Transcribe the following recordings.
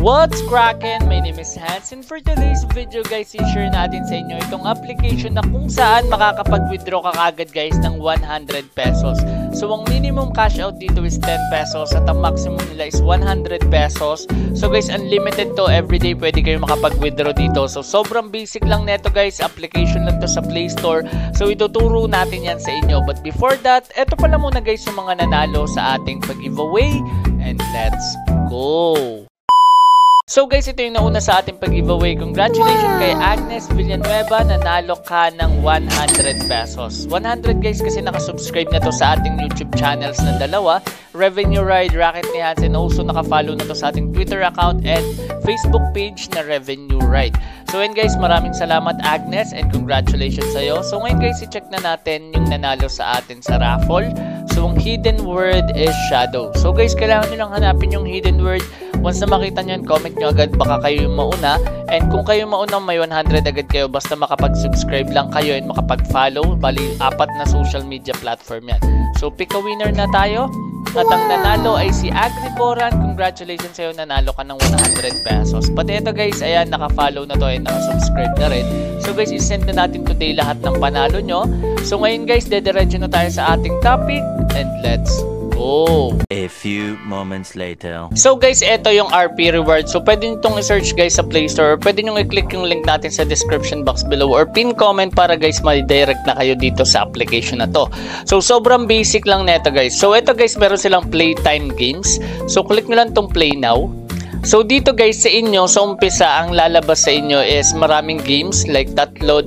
What's crackin'? My name is Hans, and for today's video guys, i-share natin sa inyo itong application na kung saan makakapag-withdraw ka kagad guys ng 100 pesos. So ang minimum cash out dito is 10 pesos at ang maximum nila is 100 pesos. So guys, unlimited to, everyday pwede kayo makapag-withdraw dito. So sobrang basic lang neto guys, application lang to sa Play Store. So ituturo natin yan sa inyo. But before that, eto pala muna guys yung mga nanalo sa ating pag-giveaway, and let's go! So guys, ito yung nauna sa ating pag-giveaway. Congratulations kay Agnes Villanueva, nanalo ka ng 100 pesos. 100 guys kasi nakasubscribe na to sa ating YouTube channels na dalawa, Revenue Ride, Rocket ni Hans, and also nakafollow na to sa ating Twitter account and Facebook page na Revenue Ride. So and guys, maraming salamat Agnes and congratulations sa'yo. So ngayon guys, i-check na natin yung nanalo sa atin sa raffle. So ang hidden word is shadow. So guys, kailangan nyo lang hanapin yung hidden word. Once na makita nyo, comment nyo agad, baka kayo yung mauna. And kung kayo mauna, may 100 agad kayo. Basta makapag-subscribe lang kayo and makapag-follow. Bali, 4 na social media platform yan. So, pick a winner na tayo. At ang nanalo ay si Agricoran. Congratulations sa'yo, nanalo ka ng 100 pesos. Pati ito guys, ayan, naka-follow na to and naka-subscribe na rin. So guys, isend na natin today lahat ng panalo nyo. So ngayon guys, dediretso na tayo sa ating topic. And let's go! A few moments later. So guys, ito yung RP reward. So pwede nyo itong i-search guys sa Play Store. Pwede nyo i-click yung link natin sa description box below or pin comment para guys ma-direct na kayo dito sa application na to. So sobrang basic lang neto guys. So ito guys, meron silang playtime games. So click nyo lang tong play now. So dito guys sa inyo, sa umpisa ang lalabas sa inyo is maraming games like 3, 2, 4,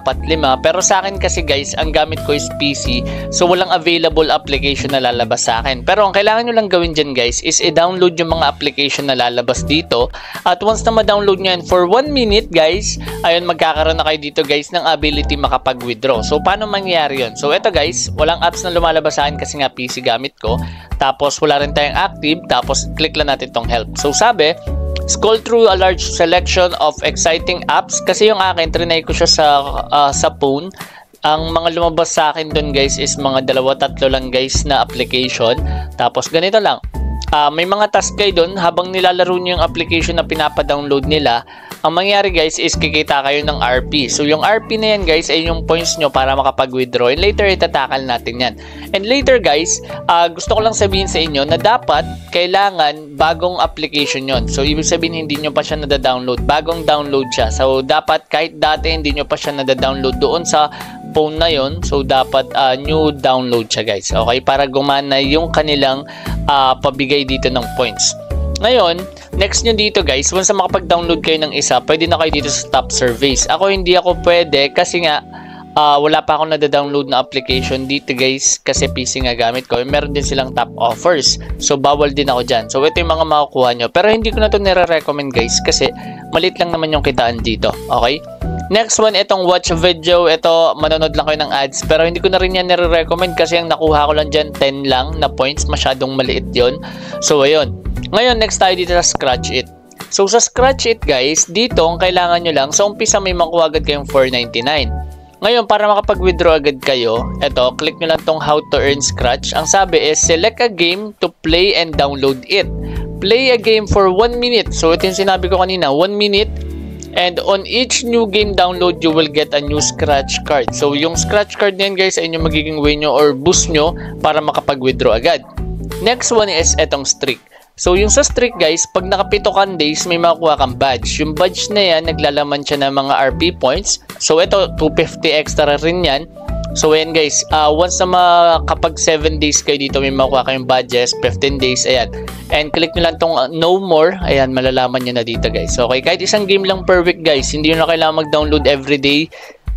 5. Pero sa akin kasi guys, ang gamit ko is PC. So walang available application na lalabas sa akin. Pero ang kailangan nyo lang gawin dyan guys is i-download yung mga application na lalabas dito. At once na ma-download nyo yan for 1 minute guys, ayun magkakaroon na kayo dito guys ng ability makapag-withdraw. So paano mangyayari yun? So eto guys, walang apps na lumalabas sa akin kasi nga PC gamit ko. Tapos wala rin tayong active. Tapos click lang natin tong help. So sabi, scroll through a large selection of exciting apps. Kasi yung akin, trinay ko siya sa phone. Ang mga lumabas sa akin dun guys is mga 2-3 lang guys na application. Tapos ganito lang. May mga task kayo dun habang nilalaro nyo yung application na pinapa-download nila. Ang mangyari guys is kikita kayo ng RP. So yung RP na yan guys ay yung points nyo para makapag-withdraw. And later itatakal natin yan. And later guys, gusto ko lang sabihin sa inyo na dapat kailangan bagong application yon. So ibig sabihin hindi nyo pa siya nada-download. Bagong download siya. So dapat kahit dati hindi nyo pa siya nada-download doon sa phone na yon. So dapat new download siya guys. Okay? Para gumana yung kanilang pabigay dito ng points. Ngayon, next nyo dito guys, once na makapag-download kayo ng isa, pwede na kayo dito sa top surveys. Ako hindi ako pwede kasi nga wala pa akong nada-download na application dito guys kasi PC nga gamit ko. Meron din silang top offers. So bawal din ako dyan. So ito yung mga makukuha nyo. Pero hindi ko na ito nire-recommend guys kasi maliit lang naman yung kitaan dito. Okay? Next one, itong watch video. Ito, manonood lang kayo ng ads. Pero hindi ko na rin yan nire-recommend kasi ang nakuha ko lang dyan 10 lang na points. Masyadong maliit yon. So ayun. Ngayon, next tayo dito sa Scratch It. So, sa Scratch It, guys, dito, ang kailangan nyo lang, sa umpisa may makuha agad kayong 4.99. Ngayon, para makapag-withdraw agad kayo, eto, click nyo lang tong How to Earn Scratch. Ang sabi is, select a game to play and download it. Play a game for 1 minute. So, ito yung sinabi ko kanina, 1 minute. And on each new game download, you will get a new scratch card. So, yung scratch card na yan, guys, ay yung magiging way nyo or boost nyo para makapag-withdraw agad. Next one is etong Streak. So, yung sa streak guys, pag nakapito kang days, may makukuha kang badge. Yung badge na yan, naglalaman siya ng mga RP points. So, ito, 250 extra rin yan. So, ayan guys, once na kapag 7 days kayo dito, may makukuha kayong badges, 15 days, ayan. And click nyo lang tong no more, ayan, malalaman nyo na dito guys. So, okay, kahit isang game lang per week guys, hindi nyo na kailangan mag-download everyday.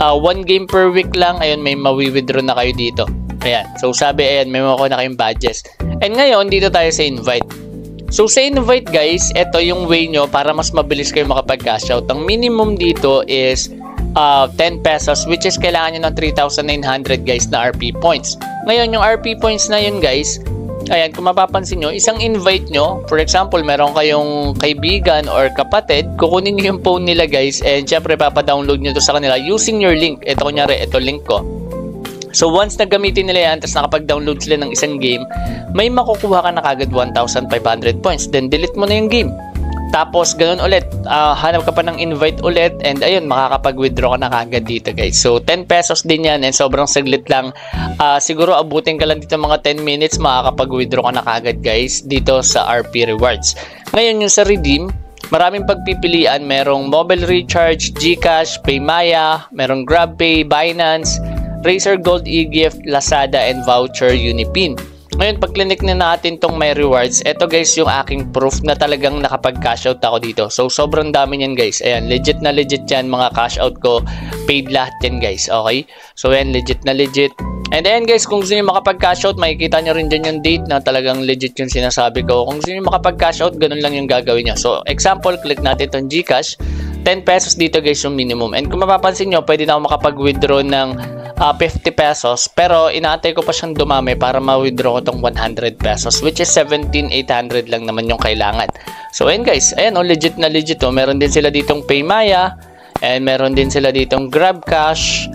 1 game per week lang, ayan, may mawi-withdraw na kayo dito. Ayan, so sabi, ayan, may makukuha na kayong badges. And ngayon, dito tayo sa invite. So sa invite guys, ito yung way nyo para mas mabilis kayo makapag-cash out. Ang minimum dito is 10 pesos which is kailangan nyo ng 3,900 guys na RP points. Ngayon yung RP points na yun guys, ayan kung mapapansin nyo, isang invite nyo, for example meron kayong kaibigan or kapatid, kukunin nyo yung phone nila guys and syempre papadownload nyo to sa kanila using your link. Ito kunyari, ito link ko. So once na gamitin nila yan, tapos nakapag-download sila ng isang game, may makukuha ka na kagad 1,500 points. Then delete mo na yung game. Tapos ganun ulit, hanap ka pa ng invite ulit, and ayun, makakapag-withdraw ka na kagad dito guys. So 10 pesos din yan, and sobrang saglit lang. Siguro abutin ka lang dito mga 10 minutes, makakapag-withdraw ka na kagad guys dito sa RP Rewards. Ngayon yung sa redeem, maraming pagpipilian. Merong mobile recharge, GCash, Paymaya, merong GrabPay, Binance, Razer Gold e-gift, Lazada, and voucher Unipin. Ngayon, pag clinic na natin tong my rewards, eto guys yung aking proof na talagang nakapag-cash out ako dito. So, sobrang dami niyan guys. Ayan, legit na legit yan, mga cash out ko. Paid lahat yan guys, okay? So, ayan, legit na legit. And then guys, kung gusto nyo makapag-cash out, makikita nyo rin dyan yung date na talagang legit yung sinasabi ko. Kung gusto nyo makapag-cash out, ganun lang yung gagawin nyo. So, example, click natin itong GCash. 10 pesos dito guys yung minimum. And kung mapapansin nyo, pwede na ako makapag-withdraw ng 50 pesos. Pero inaantay ko pa siyang dumami para ma-withdraw ko tong 100 pesos, which is 17,800 lang naman yung kailangan. So, ayan guys. Ayan, legit na legit. Meron din sila ditong Paymaya. And meron din sila ditong GrabCash.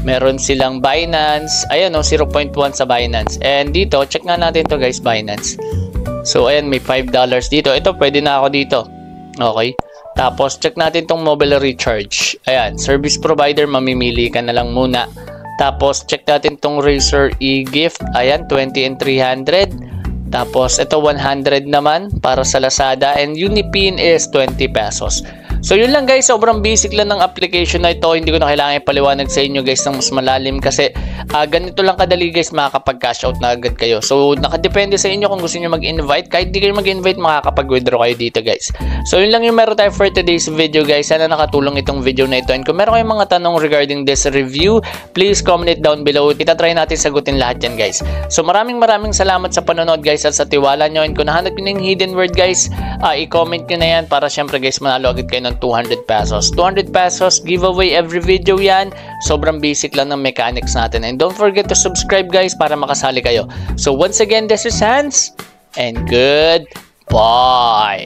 Meron silang Binance. Ayan 0.1 sa Binance. And dito, check nga natin to guys, Binance. So, ayan, may $5 dito. Ito, pwede na ako dito. Okay. Tapos, check natin tong mobile recharge. Ayan, service provider, mamimili ka na lang muna. Tapos, check natin tong Razer e-gift. Ayan, 20 and 300. Tapos, ito 100 naman para sa Lazada. And Unipin is 20 pesos. So yun lang guys, sobrang basic lang ng application na ito. Hindi ko na kailangan ipaliwanag sa inyo guys ng mas malalim kasi ganito lang kadali guys, makakapag-cash out na agad kayo. So nakadepende sa inyo kung gusto niyo mag-invite. Kahit di kayo mag-invite, makakapag-withdraw kayo dito guys. So yun lang yung meron tayo for today's video guys. Sana nakatulong itong video na ito. And kung meron kayong mga tanong regarding this review, please comment it down below. Itatry natin sagutin lahat yan guys. So maraming salamat sa panonood guys at sa tiwala nyo. And kung nahanap nyo ng hidden word guys, i-comment nyo na yan para syempre guys manalo agad kayo ng 200 pesos. 200 pesos giveaway every video yan. Sobrang basic lang ng mechanics natin. And don't forget to subscribe guys para makasali kayo. So once again, this is Hans and goodbye.